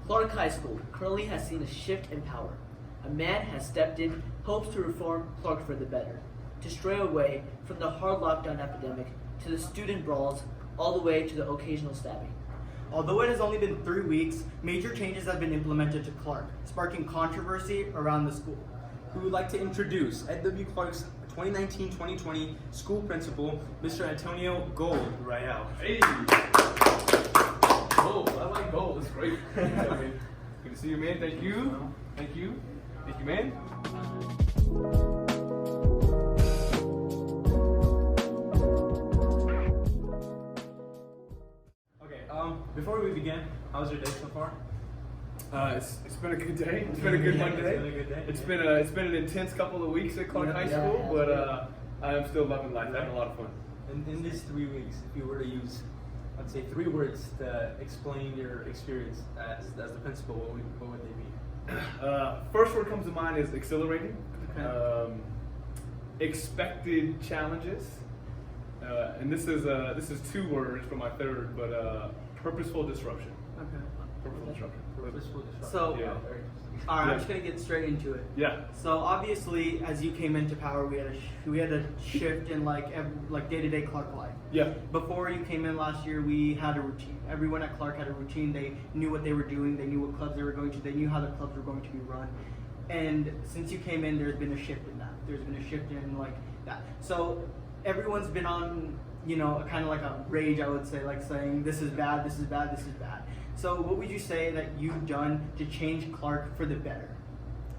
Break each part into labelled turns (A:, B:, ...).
A: Clark High School currently has seen a shift in power. A man has stepped in, hopes to reform Clark for the better, to stray away from the hard lockdown epidemic to the student brawls, all the way to the occasional stabbing.
B: Although it has only been 3 weeks, major changes have been implemented to Clark, sparking controversy around the school.
C: We would like to introduce Ed W. Clark's 2019-2020 school principal, Mr. Antonio Gold Rayel.
D: Hey! Gold, I like gold, it's great. Good to see you, man. Thank you. Thank you. Thank you, man.
C: Okay, before we begin, how's your day so far?
D: It's been a good day. It's been a good Monday.
C: It's been a good day.
D: It's been an intense couple of weeks at Clark High School, but I'm still loving life. Having a lot of fun.
C: In these 3 weeks, if you were to use, I'd say 3 words to explain your experience as the principal, what would they be?
D: First word comes to mind is exhilarating.
C: Okay.
D: Expected challenges, and this is 2 words for my third, but purposeful disruption.
B: Okay.
D: Purposeful disruption.
C: Purposeful disruption.
B: So,
D: Yeah.
B: all right,
D: Yeah.
B: I'm just gonna get straight into it.
D: Yeah.
B: So obviously, as you came into power, we had a shift in like day-to-day Clark life.
D: Yeah.
B: Before you came in last year, we had a routine. Everyone at Clark had a routine. They knew what they were doing. They knew what clubs they were going to. They knew how the clubs were going to be run. And since you came in, there's been a shift in that. There's been a shift in like that. So everyone's been on, kind of like a rage, I would say, like saying this is bad, this is bad, this is bad. So what would you say that you've done to change Clark for the better,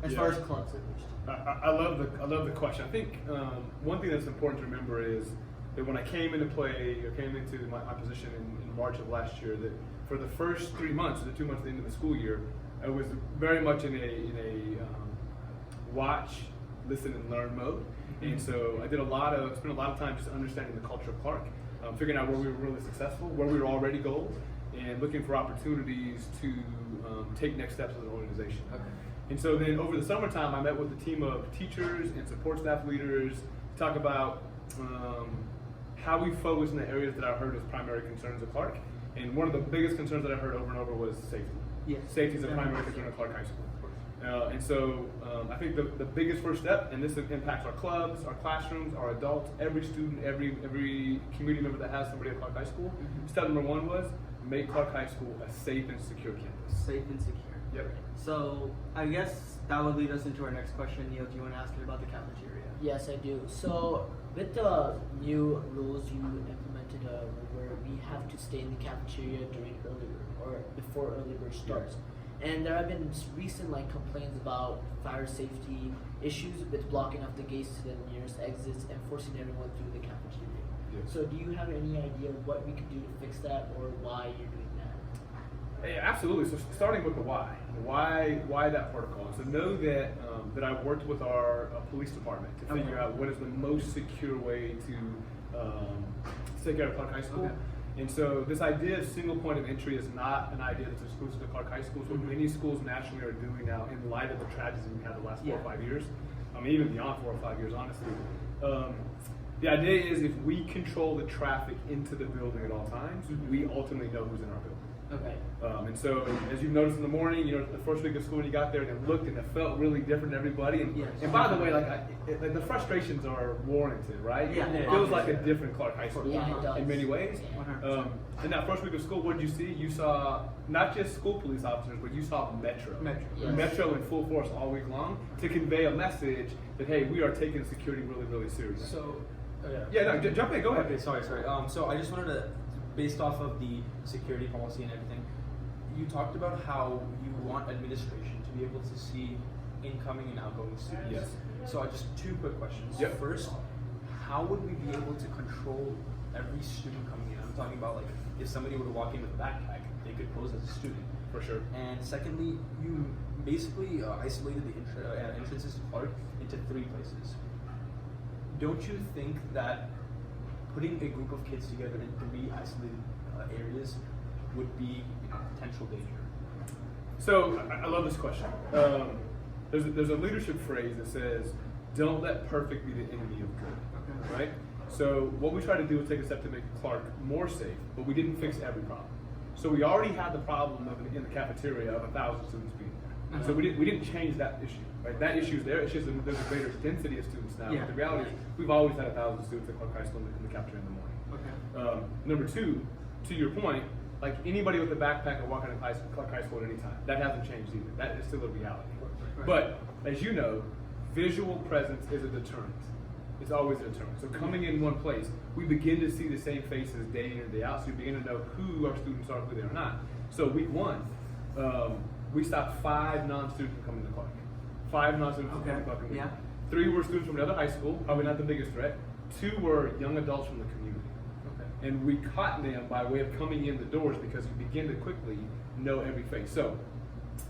B: as far as clubs at least?
D: I love the question. I think one thing that's important to remember is that when I came into my position in March of last year, that for the first 3 months, the 2 months at the end of the school year, I was very much in a watch, listen, and learn mode. And so I spent a lot of time just understanding the culture of Clark, figuring out where we were really successful, where we were already gold, and looking for opportunities to take next steps as an organization.
C: Okay.
D: And so then over the summertime, I met with a team of teachers and support staff leaders to talk about how we focus in the areas that I heard as primary concerns of Clark. And one of the biggest concerns that I heard over and over was safety.
B: Yes.
D: Safety is a primary concern at Clark High School. And so I think the biggest first step, and this impacts our clubs, our classrooms, our adults, every student, every community member that has somebody at Clark High School. Step number 1 was make Clark High School a safe and secure campus.
B: Safe and secure.
D: Yep.
B: So I guess that would lead us into our next question. Neil, do you want to ask it about the cafeteria?
A: Yes, I do. So, with the new rules you implemented, where we have to stay in the cafeteria during before early bird starts, and there have been recent complaints about fire safety issues with blocking off the gates to the nearest exits and forcing everyone through the cafeteria.
D: Yes.
A: So, do you have any idea what we could do to fix that, or why you're doing that?
D: Yeah, absolutely. So starting with the why that protocol. So know that that I've worked with our police department to figure out what is the most secure way to take care of Clark High School.
B: Okay.
D: And so this idea of single point of entry is not an idea that's exclusive to Clark High School. So many schools nationally are doing now in light of the tragedies we had the last 4 or 5 years. Even beyond 4 or 5 years, honestly. The idea is if we control the traffic into the building at all times, we ultimately know who's in our building.
B: Okay.
D: And so, as you've noticed in the morning, the first week of school when you got there, and it looked and it felt really different to everybody. And,
B: Yes.
D: and by the way, the frustrations are warranted, right?
B: Yeah.
D: It feels like a different Clark High School
A: Yeah, it does.
D: in many ways.
A: Yeah.
D: In that first week of school, what did you see? You saw not just school police officers, but you saw Metro.
A: Yes.
D: Metro in full force all week long to convey a message that, hey, we are taking security really, really seriously.
C: So,
D: Jump in, go ahead.
C: Okay, sorry. So I just wanted to, based off of the security policy and everything, you talked about how you want administration to be able to see incoming and outgoing students.
D: Yes.
C: So I just 2 quick questions.
D: Yep.
C: First, how would we be able to control every student coming in? I'm talking about if somebody were to walk in with a backpack, they could pose as a student.
D: For sure.
C: And secondly, you basically isolated the entrances to Clark into 3 places. Don't you think that putting a group of kids together in 3 isolated areas would be potential danger?
D: So I love this question. There's a leadership phrase that says, "Don't let perfect be the enemy of good." Right? So what we try to do is take a step to make Clark more safe, but we didn't fix every problem. So we already had the problem of in the cafeteria of 1,000 students being there.
B: Uh-huh.
D: So we didn't change that issue. Right? That issue is there. It's just that there's a greater density of students now.
B: Yeah.
D: But the reality is we've always had 1,000 students at Clark High School in the cafeteria in the morning.
B: Okay.
D: Number two, to your point, like anybody with a backpack can walk into Clark High School at any time. That hasn't changed either. That is still a reality.
B: Right.
D: But as you know, visual presence is a deterrent. It's always a deterrent. So coming in one place, we begin to see the same faces day in and day out. So we begin to know who our students are, who they are not. So week one, we stopped 5 non-students from coming to Clark. 5 non-students from coming to Clark.
B: Yeah.
D: 3 were students from another high school, probably not the biggest threat. 2 were young adults from the community.
B: Okay.
D: And we caught them by way of coming in the doors because we begin to quickly know every face. So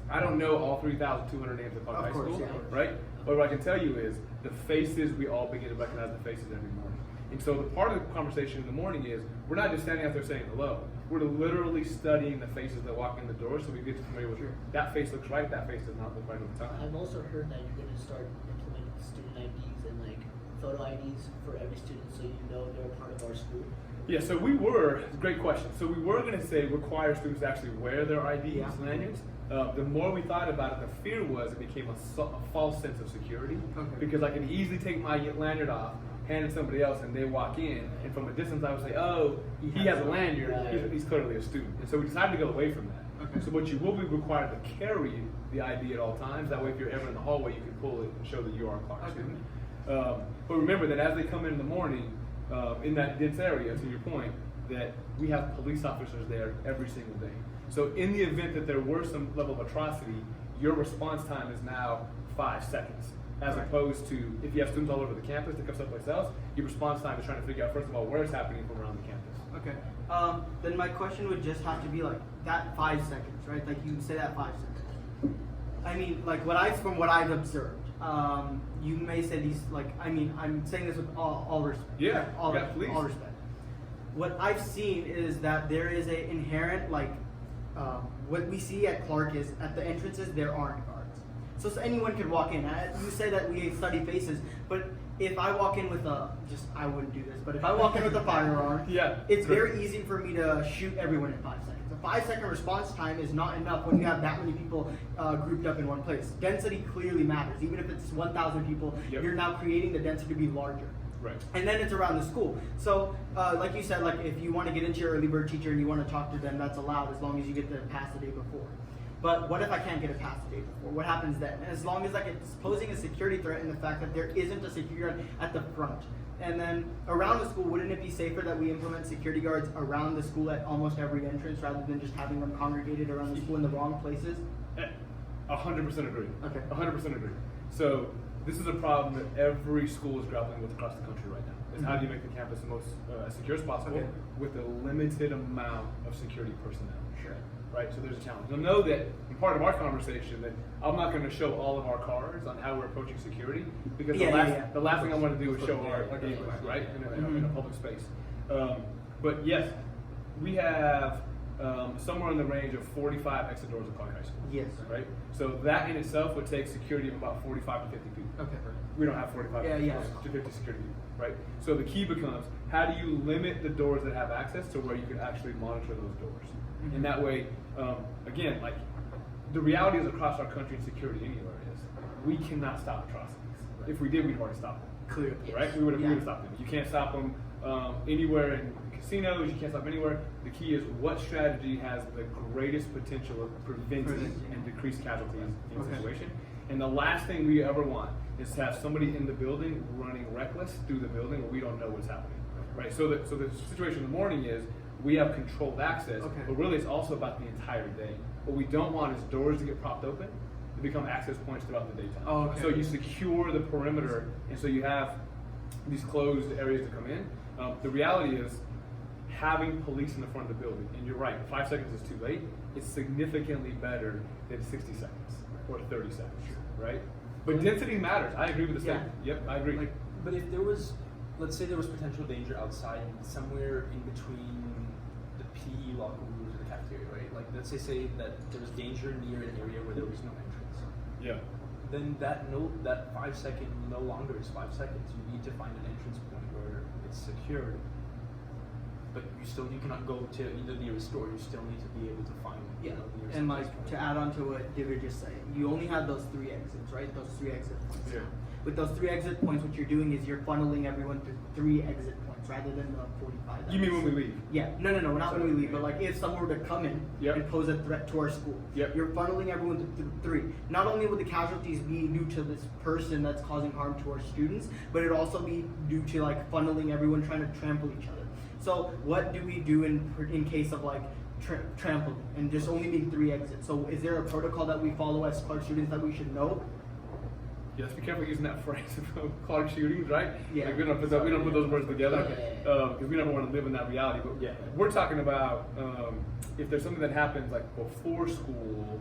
D: I don't know all 3,200 names of Clark High
B: course,
D: School,
B: yeah.
D: right? But what I can tell you is the faces, we all begin to recognize the faces every morning. And so the part of the conversation in the morning is we're not just standing out there saying hello. We're literally studying the faces that walk in the door so we get familiar with that face looks right, that face does not look right over time.
A: I've also heard that you're going to start implementing student IDs and like photo IDs for every student, so you know they're a part of our school.
D: Yeah, so it's a great question. So we were going to say require students to actually wear their IDs, lanyards. The more we thought about it, the fear was it became a false sense of security.
B: Okay.
D: Because I can easily take my lanyard off, hand it to somebody else, and they walk in, and from a distance I would say, oh, he has a lanyard,
A: Right.
D: he's clearly a student. And so we decided to go away from that.
B: Okay.
D: So what you will be required to carry the ID at all times. That way if you're ever in the hallway, you can pull it and show that you are a Clark student. But remember that as they come in the morning, in that dense area, to your point, that we have police officers there every single day. So in the event that there were some level of atrocity, your response time is now 5 seconds. As opposed to if you have students all over the campus that come someplace else, your response time is trying to figure out, first of all, where it's happening from around the campus.
B: Okay. Then my question would just have to be like that 5 seconds, right? Like you say that 5 seconds. I mean, like from what I've observed, you may say these like I'm saying this with all respect.
D: Yeah.
B: All,
D: Yeah, please.
B: all respect. What I've seen is that there is an inherent what we see at Clark is at the entrances there aren't guards. So anyone could walk in. You say that we study faces, but if I walk in with I wouldn't do this, but if I walk in with a firearm, it's very easy for me to shoot everyone in 5 seconds. A 5-second response time is not enough when you have that many people grouped up in one place. Density clearly matters. Even if it's 1,000 people, you're now creating the density to be larger.
D: Right.
B: And then it's around the school. So, like you said, like if you want to get into your early bird teacher and you want to talk to them, that's allowed as long as you get the pass the day before. But what if I can't get a pass the day before? What happens then? As long as it's posing a security threat in the fact that there isn't a security guard at the front. And then around the school, wouldn't it be safer that we implement security guards around the school at almost every entrance rather than just having them congregated around the school in the wrong places?
D: 100% agree.
B: Okay.
D: 100% agree. So this is a problem that every school is grappling with across the country right now. Is how do you make the campus the most secure as possible with a limited amount of security personnel?
B: Sure.
D: Right, so there's a challenge. Now know that in part of our conversation that I'm not going to show all of our cards on how we're approaching security because the last thing I want to do is show our game, right, in a public space. But yes, we have somewhere in the range of 45 exit doors at Clark High School.
B: Yes.
D: Right? So that in itself would take security of about 45 to 50 people.
B: Okay.
D: We don't have 45 to 50 security people, right? So the key becomes, how do you limit the doors that have access to where you can actually monitor those doors?
B: Mm-hmm.
D: And that way, again, like the reality is across our country and security anywhere is, we cannot stop atrocities. If we did, we'd already stop them.
B: Clearly.
D: Right? We would have stopped them. You can't stop them anywhere in casinos, you can't stop them anywhere. The key is what strategy has the greatest potential of preventing and decreased casualties in a situation. And the last thing we ever want is to have somebody in the building running reckless through the building where we don't know what's happening. Right? So the situation in the morning is we have controlled access, but really it's also about the entire day. What we don't want is doors to get propped open to become access points throughout the daytime. So you secure the perimeter, and so you have these closed areas to come in. The reality is having police in the front of the building, and you're right, 5 seconds is too late. It's significantly better than 60 seconds or 30 seconds, right? But density matters. I agree with the statement. Yep, I agree.
C: But if there was, let's say there was potential danger outside, somewhere in between the PE locker rooms and the cafeteria, right? Like let's say that there was danger near an area where there was no entrance.
D: Yeah.
C: Then that 5 second no longer is 5 seconds. You need to find an entrance point where it's secured. but you cannot go to the nearest store. You still need to be able to find
B: Yeah,
C: the nearest
B: and
C: place
B: like
C: point.
B: to add on to what Divij is saying, you only have those 3 exits, right? Those 3 exit points.
D: Yeah.
B: With those 3 exit points, what you're doing is you're funneling everyone through 3 exit points rather than the 45.
D: You mean when we leave?
B: Yeah, no, not when we leave, but like if someone were to come in
D: Yep.
B: and pose a threat to our school,
D: Yep.
B: you're funneling everyone through 3. Not only would the casualties be due to this person that's causing harm to our students, but it'd also be due to like funneling everyone trying to trample each other. So what do we do in case of like trampling and there's only being 3 exits? So is there a protocol that we follow as Clark students that we should know?
D: Yes, be careful using that phrase of Clark shootings, right?
B: Yeah.
D: Like we don't put those words together
B: Okay.
D: because we never want to live in that reality. But
C: Yeah.
D: we're talking about if there's something that happens like before school,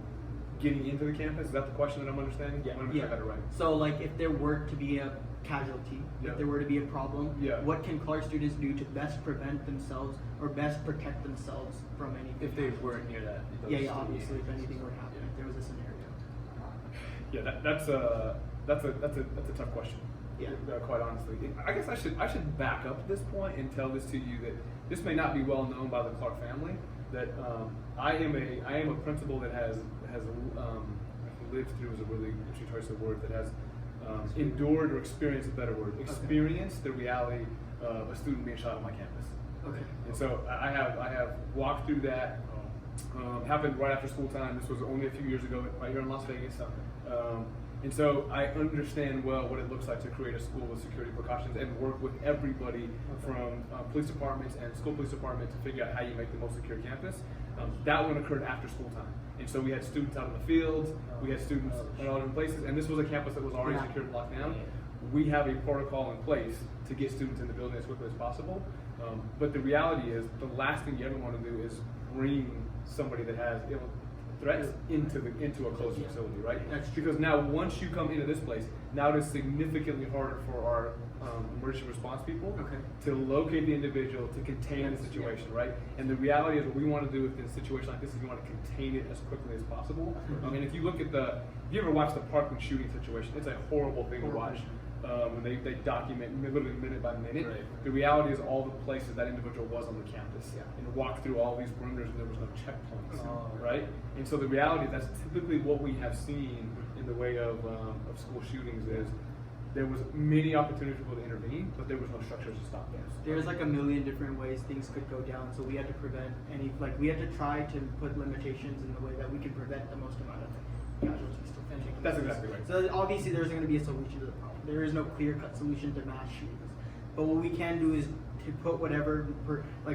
D: getting into the campus. Is that the question that I'm understanding?
C: Yeah.
D: I want to make sure I got it right.
B: So like if there were to be a casualty,
D: Yeah.
B: if there were to be a problem,
D: Yeah.
B: what can Clark students do to best prevent themselves or best protect themselves from anything?
C: If they weren't near that. those
B: Yeah,
C: three
B: obviously if
C: areas.
B: anything were to happen, if there was a scenario.
D: Yeah, that's a tough question.
B: Yeah.
D: Quite honestly, I guess I should back up at this point and tell this to you that this may not be well known by the Clark family. That I am a principal that has lived through is a really interesting choice of word, that has endured or experienced a better word, experienced the reality of a student being shot on my campus.
B: Okay.
D: And so I have walked through that. Happened right after school time. This was only a few years ago, right here in Las Vegas. And so I understand well what it looks like to create a school with security precautions and work with everybody from police departments and school police department to figure out how you make the most secure campus. That one occurred after school time. And so we had students out in the fields, we had students in all different places, and this was a campus that was already secured and locked down. We have a protocol in place to get students in the building as quickly as possible. But the reality is, the last thing you ever want to do is bring somebody that has threats into a closed facility, right?
B: That's true.
D: Because now once you come into this place, now it is significantly harder for our emergency response people to locate the individual, to contain the situation, right? And the reality is, what we want to do in a situation like this is we want to contain it as quickly as possible. And if you look at if you ever watch the Parkland shooting situation, it's a horrible thing to watch. When they document literally minute by minute.
C: Right.
D: The reality is all the places that individual was on the campus and walked through all these perimeters and there was no checkpoints, right? And so the reality, that's typically what we have seen in the way of school shootings is there was many opportunities for people to intervene, but there was no structures to stop those.
B: There's like a million different ways things could go down, so we had to prevent we had to try to put limitations in the way that we can prevent the most amount of casualties.
D: That's exactly right.
B: So obviously there's going to be a solution to the problem. There is no clear-cut solution to mass shootings. But what we can do is to put whatever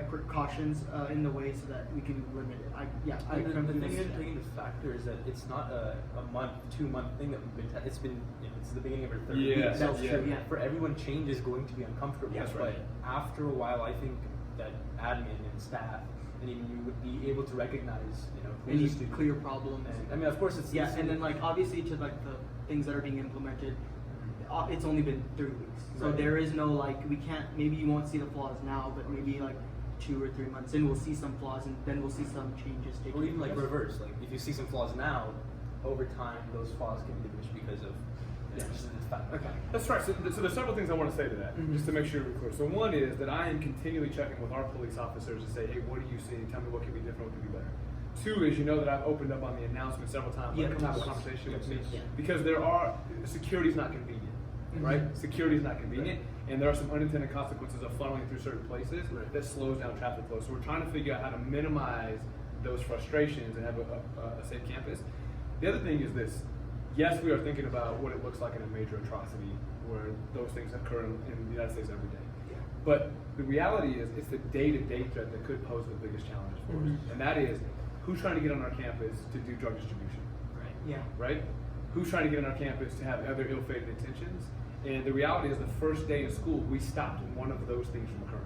B: precautions in the way so that we can limit it.
C: The thing is, taking the factor is that it's not a month, 2-month thing that we've been. It's been. It's the beginning of our third week.
D: Yes,
B: that's true. Yeah.
C: For everyone, change is going to be uncomfortable.
D: That's
C: but
D: right.
C: after a while, I think that admin and staff and even you would be able to recognize, who's
B: Any
C: a student.
B: clear problems.
C: And, I mean, of course, it's
B: and then obviously to the things that are being implemented, it's only been 3 weeks, so
C: Right.
B: there is no we can't. Maybe you won't see the flaws now, but maybe 2 or 3 months in, we'll see some flaws, and then we'll see some changes taking
C: or even
B: place.
C: reverse. If you see some flaws now, over time those flaws can be diminished because of just the fact.
B: Okay.
D: That's right. So there's several things I want to say to that,
B: Mhm.
D: just to make sure we're clear. So one is that I am continually checking with our police officers to say, hey, what do you see? Tell me what can be different, what can be better. 2 is, that I've opened up on the announcement several times,
B: Yeah,
D: come have a
B: yes.
D: conversation with me,
B: Yeah.
D: because security is not convenient, right? Security is not convenient, and there are some unintended consequences of funneling through certain places that slows down traffic flow. So we're trying to figure out how to minimize those frustrations and have a safe campus. The other thing is this. Yes, we are thinking about what it looks like in a major atrocity where those things occur in the United States every day.
B: Yeah.
D: But the reality is, it's the day-to-day threat that could pose the biggest challenges for us. And that is, who's trying to get on our campus to do drug distribution,
B: Yeah.
D: right? Who's trying to get on our campus to have other ill-fated intentions? And the reality is, the first day of school, we stopped one of those things from occurring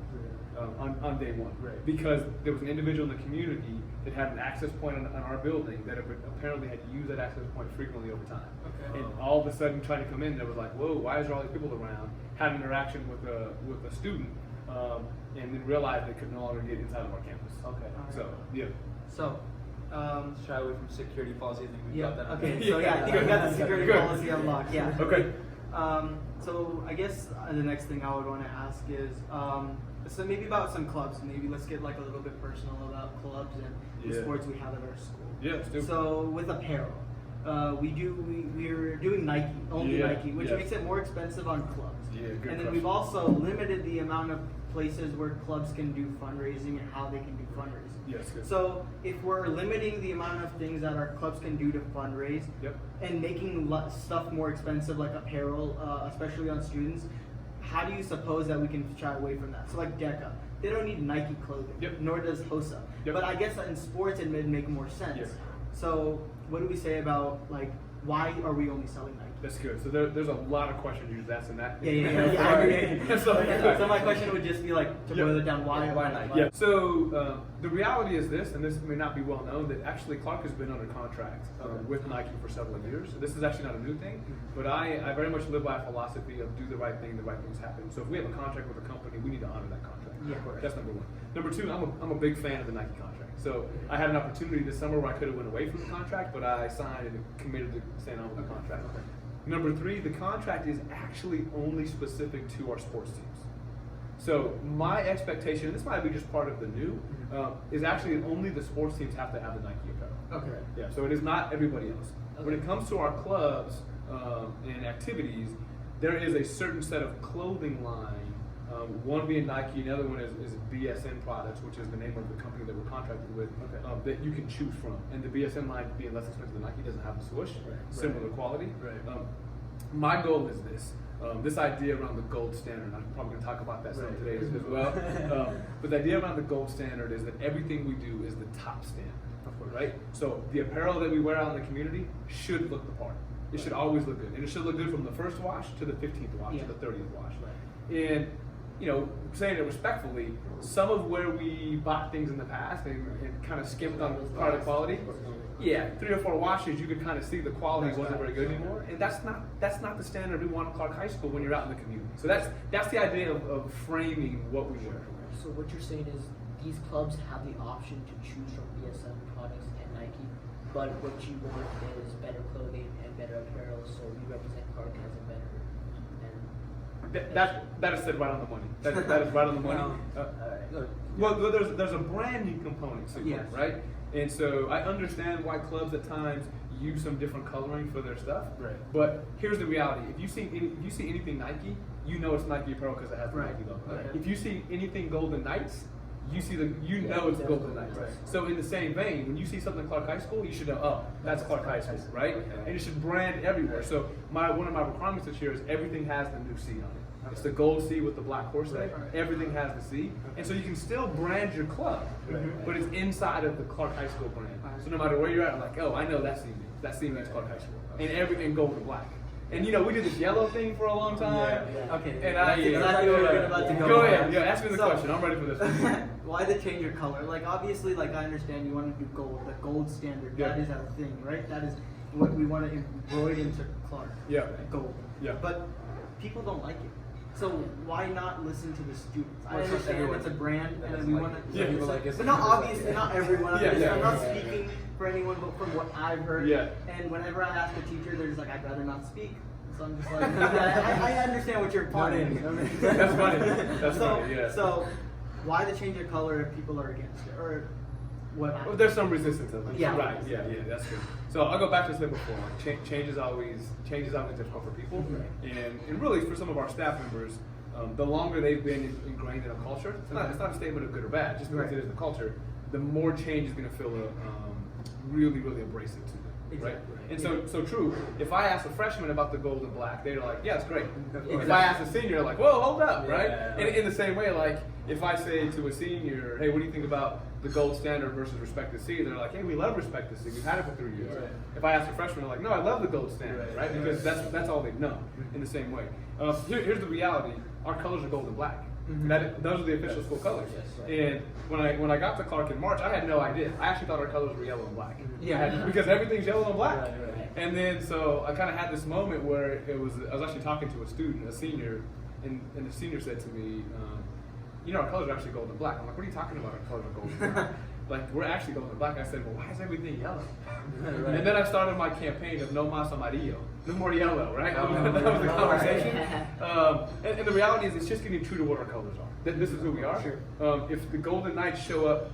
D: on day one.
C: Right.
D: Because there was an individual in the community that had an access point on our building that apparently had used that access point frequently over time.
B: Okay.
D: And all of a sudden, trying to come in, there was like, whoa, why is there all these people around? Had an interaction with a student, and then realized they could no longer get inside of our campus.
C: Okay.
D: So, yeah.
B: So,
C: Shy away from security policy. I think we
B: yeah.
C: got that.
B: Okay. So I think we got the security
D: Good.
B: policy unlocked. Yeah.
D: Okay.
B: So I guess the next thing I would want to ask is, so maybe about some clubs. Maybe let's get like a little bit personal about clubs and the
D: Yeah.
B: sports we have at our school.
D: Yeah, let's do it.
B: So with apparel, we're doing Nike, only
D: Yeah,
B: Nike, which
D: yes.
B: makes it more expensive on clubs.
D: Yeah, good
B: And then
D: question.
B: we've also limited the amount of places where clubs can do fundraising and how they can do fundraising.
D: Yes, good.
B: So if we're limiting the amount of things that our clubs can do to fundraise,
D: Yep.
B: and making stuff more expensive like apparel, especially on students, how do you suppose that we can shy away from that? So like DECA, they don't need Nike clothing,
D: Yep.
B: nor does HOSA.
D: Yep.
B: But I guess that in sports it would make more sense.
D: Yes.
B: So what do we say about like why are we only selling Nike?
D: That's good. So there's a lot of questions you just asked in that.
B: Yeah, I agree.
D: So-
B: So my question would just be like to
D: Yeah.
B: boil it down, why
C: Nike?
D: Yeah. So the reality is this, and this may not be well known, that actually Clark has been under contract with Nike for several years. So this is actually not a new thing, but I very much live by a philosophy of do the right thing, the right things happen. So if we have a contract with a company, we need to honor that contract.
B: Yeah.
D: That's number one. Number two, I'm a big fan of the Nike contract. So I had an opportunity this summer where I could have went away from the contract, but I signed and committed to staying on with the contract. Number three, the contract is actually only specific to our sports teams. So my expectation, and this might be just part of the new, is actually only the sports teams have to have the Nike apparel.
B: Okay.
D: Yeah, so it is not everybody else. When it comes to our clubs and activities, there is a certain set of clothing line. One being Nike, the other one is BSN Products, which is the name of the company that we're contracted with, that you can choose from. And the BSN line being less expensive than Nike doesn't have the swoosh, similar quality. My goal is this idea around the gold standard. I'm probably going to talk about that some today as well. But the idea around the gold standard is that everything we do is the top standard, right? So the apparel that we wear out in the community should look the part. It should always look good, and it should look good from the first wash to the 15th wash to the 30th wash. And saying it respectfully, some of where we bought things in the past and kind of skimped on product quality, 3 or 4 washes, you could kind of see the quality wasn't very good anymore, and that's not the standard we want at Clark High School when you're out in the community. So that's the idea of framing what we wear.
A: So what you're saying is these clubs have the option to choose from BSN products and Nike, but what you want is better clothing and better apparel, so you represent Clark as a better.
D: That is said right on the money. That is right on the money. Well, there's a branding component to it, right? And so I understand why clubs at times use some different coloring for their stuff. Right. But here's the reality: if you see anything Nike, you know it's Nike apparel because it has the Nike logo. Right. If you see anything Golden Knights, you know it's Golden Knights. Right. So in the same vein, when you see something Clark High School, you should know, oh, that's Clark High School, right? And it should brand everywhere. So one of my requirements this year is everything has the new C on it. It's the gold C with the black horse thing. Everything has the C. And so you can still brand your club, but it's inside of the Clark High School brand. So no matter where you're at, I'm like, oh, I know that C means. That C means Clark High School. And everything gold and black. And we did this yellow thing for a long time.
B: Okay.
D: And
B: that's exactly where we're about to go.
D: Go ahead. Yeah, ask me the question. I'm ready for this.
B: Why the change your color? Like obviously, like I understand you want to do gold, the gold standard. That is our thing, right? That is what we want to embroid into Clark.
D: Yeah.
B: Gold.
D: Yeah.
B: But people don't like it. So why not listen to the students? I understand it's a brand, and we want to. But not obviously, not everyone. I'm not speaking for anyone, but from what I've heard.
D: Yeah.
B: And whenever I ask a teacher, they're just like, I'd rather not speak. So I'm just like, I understand what you're implying.
D: That's funny. That's funny. Yeah.
B: So why the change of color if people are against it, or what?
D: Well, there's some resistance of it.
B: Yeah.
D: Right. Yeah. That's good. So I'll go back to this thing before. Change is always difficult for people, and really for some of our staff members, the longer they've been ingrained in a culture, it's not a statement of good or bad. Just because it is the culture, the more change is going to feel really, really abrasive to them. Right? And so true. If I ask a freshman about the gold and black, they're like, yeah, it's great. If I ask a senior, they're like, whoa, hold up, right? And in the same way, like, if I say to a senior, hey, what do you think about the gold standard versus respect to C? They're like, hey, we love respect to C. We've had it for 3 years. Right. If I ask a freshman, they're like, no, I love the gold standard, right? Because that's all they've known in the same way. Here's the reality. Our colors are gold and black. Those are the official school colors. And when I got to Clark in March, I had no idea. I actually thought our colors were yellow and black. Because everything's yellow and black. And then so I kind of had this moment where I was actually talking to a senior, and the senior said to me, our colors are actually gold and black. I'm like, what are you talking about? Our colors are gold and black. like we're actually going to black. I said, well, why is everything yellow?
C: Right.
D: And then I started my campaign of no más amarillo, no more yellow, right?
C: Oh,
D: that was the
A: right.
D: conversation. And the reality is, it's just getting true to what our colors are. This is who we are.
B: Sure.
D: If the Golden Knights show up,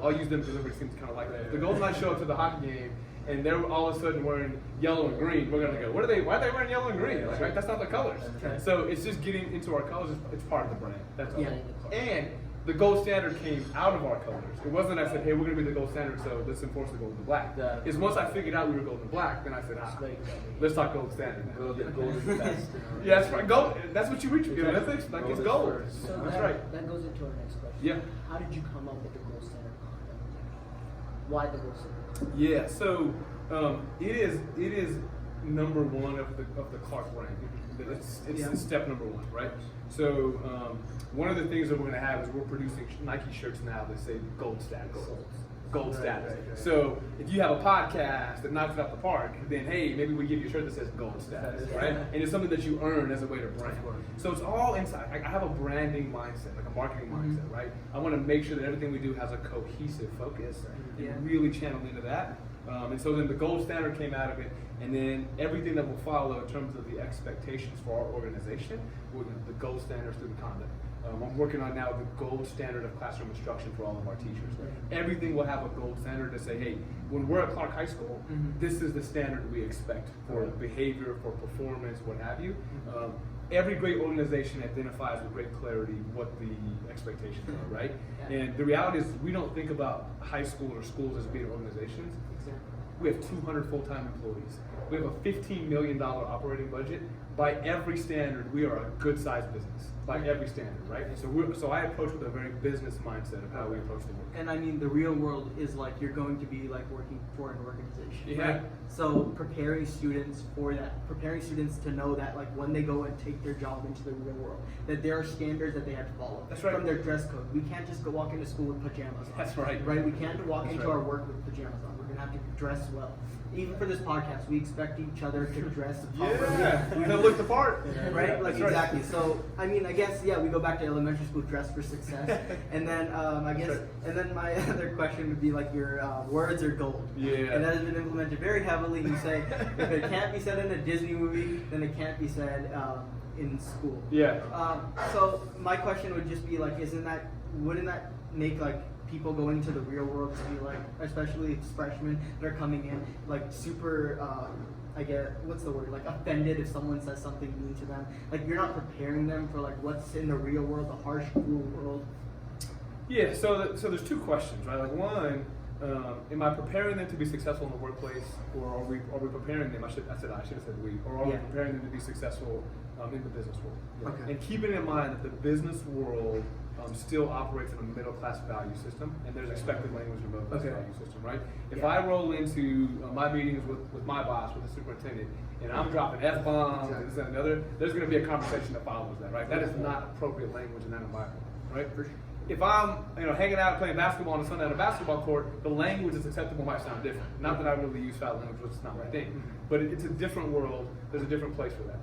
D: I'll use them because everybody seems kind of like that. If the Golden Knights show up to the hockey game and they're all of a sudden wearing yellow and green, we're gonna go, why are they wearing yellow and green? Like, right? That's not the colors.
B: Okay.
D: So it's just getting into our colors. It's part of the brand. That's all.
B: Yeah.
D: And the gold standard came out of our colors. It wasn't I said, hey, we're gonna be the gold standard, so let's enforce the gold and black.
C: Yeah.
D: It's once I figured out we were gold and black, then I said, let's talk gold standard.
C: Gold is the best.
D: Yeah, that's right. Gold. That's what you reach with the Olympics. Like, it's gold.
C: First.
A: So
D: That's
A: that,
D: right.
A: that goes into our next question.
D: Yeah.
A: How did you come up with the gold standard content? Why the gold standard?
D: Yeah, so it is number one of the Clark brand. It's
B: Yeah.
D: step number one, right? So one of the things that we're going to have is we're producing Nike shirts now that say gold status. Gold
C: Right,
D: status.
C: right.
D: So if you have a podcast that knocks it out the park, then hey, maybe we give you a shirt that says gold status, right? And it's something that you earn as a way to brand. So it's all inside. I have a branding mindset, like a marketing mindset, right? I want to make sure that everything we do has a cohesive focus
B: Yeah.
D: and really channel into that. And so then the gold standard came out of it, and then everything that will follow in terms of the expectations for our organization will be the gold standard student conduct. I'm working on now the gold standard of classroom instruction for all of our teachers. Everything will have a gold standard to say, hey, when we're at Clark High School, this is the standard we expect for behavior, for performance, what have you. Every great organization identifies with great clarity what the expectations are, right?
A: Yeah.
D: And the reality is we don't think about high school or schools as being organizations.
A: Exactly.
D: We have 200 full-time employees. We have a $15 million operating budget. By every standard, we are a good-sized business. By every standard, right? And so I approach with a very business mindset of how we approach the work.
B: And I mean, the real world is like you're going to be like working for an organization,
D: Yeah.
B: right? So preparing students for that, preparing students to know that like when they go and take their job into the real world, that there are standards that they have to follow.
D: That's right.
B: From their dress code. We can't just go walk into school with pajamas on.
D: That's right.
B: Right? We can't walk
D: That's
B: into
D: right.
B: our work with pajamas on. We're gonna have to dress well. Even for this podcast, we expect each other to dress appropriately.
D: Yeah, we gotta look the part.
B: Right? Like
D: That's right.
B: exactly. So I mean, I guess yeah, we go back to elementary school, dress for success, and then I guess,
D: right.
B: and then my other question would be like your words are gold.
D: Yeah.
B: And that has been implemented very heavily. You say if it can't be said in a Disney movie, then it can't be said in school.
D: Yeah.
B: So my question would just be like, wouldn't that make like people going to the real world to be like, especially freshmen that are coming in, like super, I get, what's the word, like offended if someone says something mean to them. Like you're not preparing them for like what's in the real world, the harsh, cruel world.
D: Yeah, so there's two questions, right? Like one, am I preparing them to be successful in the workplace, or are we preparing them? I should have said we, or are we
B: Yeah.
D: preparing them to be successful in the business world?
B: Okay.
D: And keeping in mind that the business world still operates in a middle class value system, and there's expected language in a middle class
B: Okay.
D: value system, right? If
B: Yeah.
D: I roll into my meetings with my boss, with the superintendent, and I'm dropping F-bombs and this and another, there's going to be a conversation that follows that, right? That is not appropriate language in that environment, right? If I'm hanging out playing basketball on a Sunday on a basketball court, the language that's acceptable might sound different. Not that I really use foul language, which is not my thing, but it's a different world. There's a different place for that.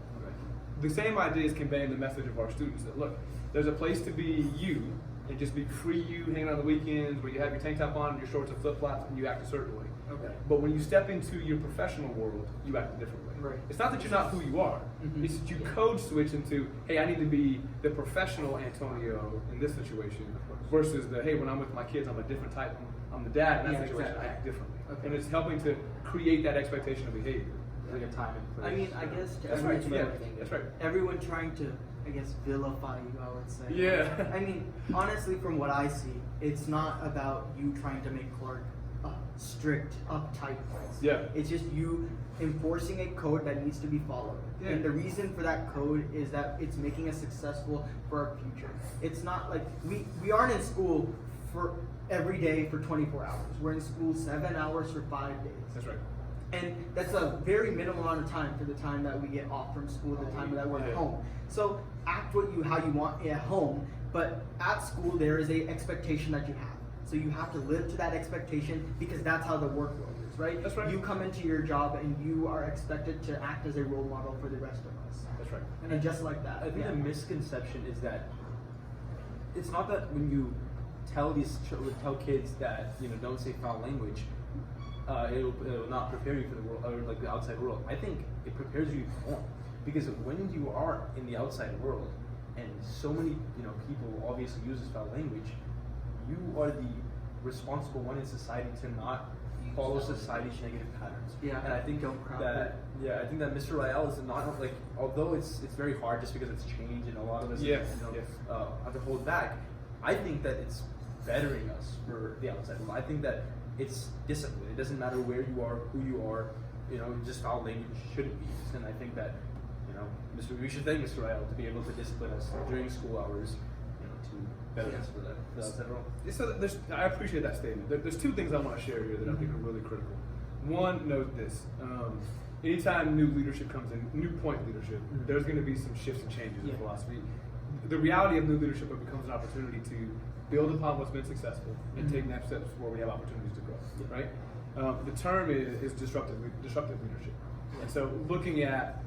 D: The same idea is conveying the message of our students that look, there's a place to be you and just be free you, hanging out on the weekends where you have your tank top on and your shorts and flip flops and you act a certain way.
B: Okay.
D: But when you step into your professional world, you act a different way.
B: Right.
D: It's not that you're not who you are. It's that you code switch into, hey, I need to be the professional Antonio in this situation versus the, hey, when I'm with my kids, I'm a different type. I'm the dad in that
B: Yeah,
D: situation.
B: exactly.
D: I act differently.
B: Okay.
D: And it's helping to create that expectation of behavior.
C: Like a time and place.
B: I mean, I guess to
D: That's right.
B: everyone,
D: Yeah, that's right.
B: everyone trying to, I guess, vilify you, I would say.
D: Yeah.
B: I mean, honestly, from what I see, it's not about you trying to make Clark a strict, uptight place.
D: Yeah.
B: It's just you enforcing a code that needs to be followed.
D: Yeah.
B: And the reason for that code is that it's making us successful for our future. It's not like we aren't in school for every day for 24 hours. We're in school 7 hours for 5 days.
D: That's right.
B: And that's a very minimal amount of time for the time that we get off from school, the time that we're at
D: Yeah.
B: home. So act how you want at home, but at school there is a expectation that you have. So you have to live to that expectation because that's how the work world is, right?
D: That's right.
B: You come into your job and you are expected to act as a role model for the rest of us.
D: That's right.
B: And just like that.
C: I think
B: yeah.
C: the misconception is that it's not that when you tell kids that don't say foul language, it'll not prepare you for the world or like the outside world. I think it prepares you more, because when you are in the outside world and so many people obviously uses foul language, you are the responsible one in society to not follow society's negative patterns.
B: Yeah,
C: and I think
B: don't crowd
C: that I think that Mr. Rael is not like, although it's very hard just because it's change and a lot of us have to hold back. I think that it's bettering us for the outside world. I think that it's discipline. It doesn't matter where you are, who you are. Just foul language shouldn't be used. And I think that we should thank Mr. Rael to be able to discipline us during school hours, to better us for the outside world.
D: So I appreciate that statement. There's two things I want to share here that I think are really critical. One, note this. Anytime new leadership comes in, new point leadership, there's going to be some shifts and changes in philosophy. The reality of new leadership becomes an opportunity to build upon what's been successful and take next steps where we have opportunities to grow, right? The term is disruptive leadership. And so looking at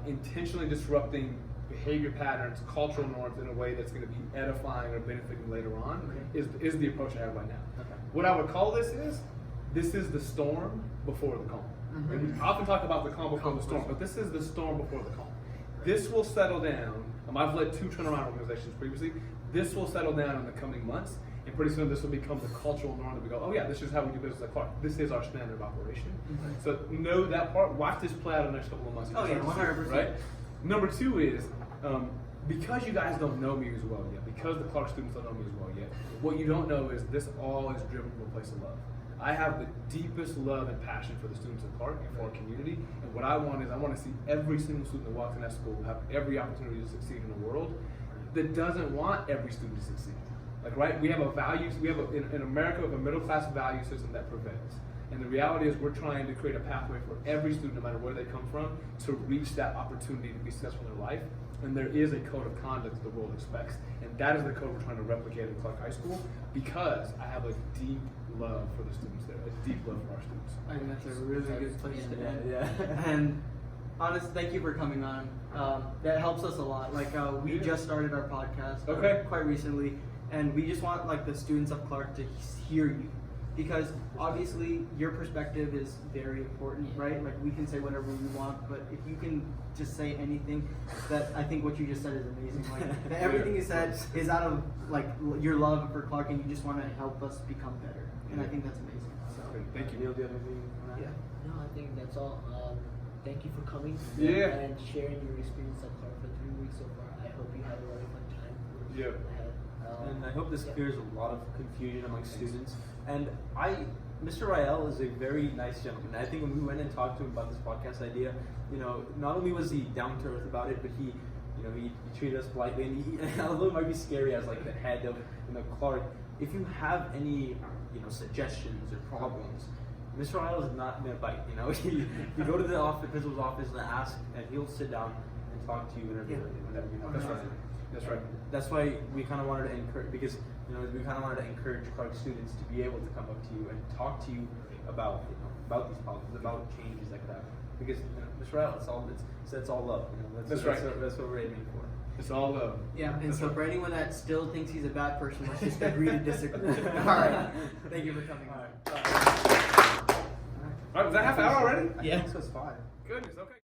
D: intentionally disrupting behavior patterns, cultural norms in a way that's going to be edifying or benefiting later on is the approach I have right now.
C: Okay.
D: What I would call this is the storm before the calm. And we often talk about the calm before the storm, but this is the storm before the calm. This will settle down. I've led 2 turnaround organizations previously. This will settle down in the coming months, and pretty soon this will become the cultural norm that we go, oh yeah, this is how we do business at Clark. This is our standard of operation. So know that part. Watch this play out in the next couple of months.
B: Oh yeah, 100%.
D: Right? Number 2 is, because you guys don't know me as well yet, because the Clark students don't know me as well yet, what you don't know is this all is driven from a place of love. I have the deepest love and passion for the students at Clark and for our community. And what I want to see every single student that walks in that school have every opportunity to succeed in a world that doesn't want every student to succeed. Like, right? We have in America, we have a middle class value system that prevails. And the reality is we're trying to create a pathway for every student, no matter where they come from, to reach that opportunity to be successful in their life. And there is a code of conduct that the world expects. And that is the code we're trying to replicate at Clark High School, because I have a deep love for the students there, a deep love for our students.
B: I think that's a really good place to end.
C: Yeah.
B: And honestly, thank you for coming on. That helps us a lot. Like we just started our podcast quite recently, and we just want like the students of Clark to hear you, because obviously your perspective is very important, right? Like we can say whatever we want, but if you can just say anything, that I think what you just said is amazing. Like that everything you said is out of like your love for Clark, and you just want to help us become better, and I think that's amazing. So
D: Thank you.
C: Neel, do you have anything on that?
A: No, I think that's all. Thank you for coming
D: Yeah.
A: and sharing your experience at Clark for 3 weeks so far. I hope you had a really fun time
D: Yeah.
A: ahead.
C: And I hope this clears a lot of confusion among students. And Mr. Rael is a very nice gentleman. I think when we went and talked to him about this podcast idea, not only was he down to earth about it, but he treated us politely. And although it might be scary as like the head of Clark, if you have any suggestions or problems, Mr. Rael is not gonna bite. You go to the principal's office and ask, and he'll sit down and talk to you whenever
D: That's right. That's right.
C: That's why we kind of wanted to encourage, because we kind of wanted to encourage Clark students to be able to come up to you and talk to you about these problems, about changes like that. Because Mr. Rael, it's all love.
D: That's right.
C: That's what we're aiming for.
D: It's all love.
B: yeah, and so for anyone that still thinks he's a bad person, let's just agree to disagree. All right, thank you for coming on.
D: All right, was that half an hour already?
A: Yeah.
C: This was 5.
D: Goodness, okay.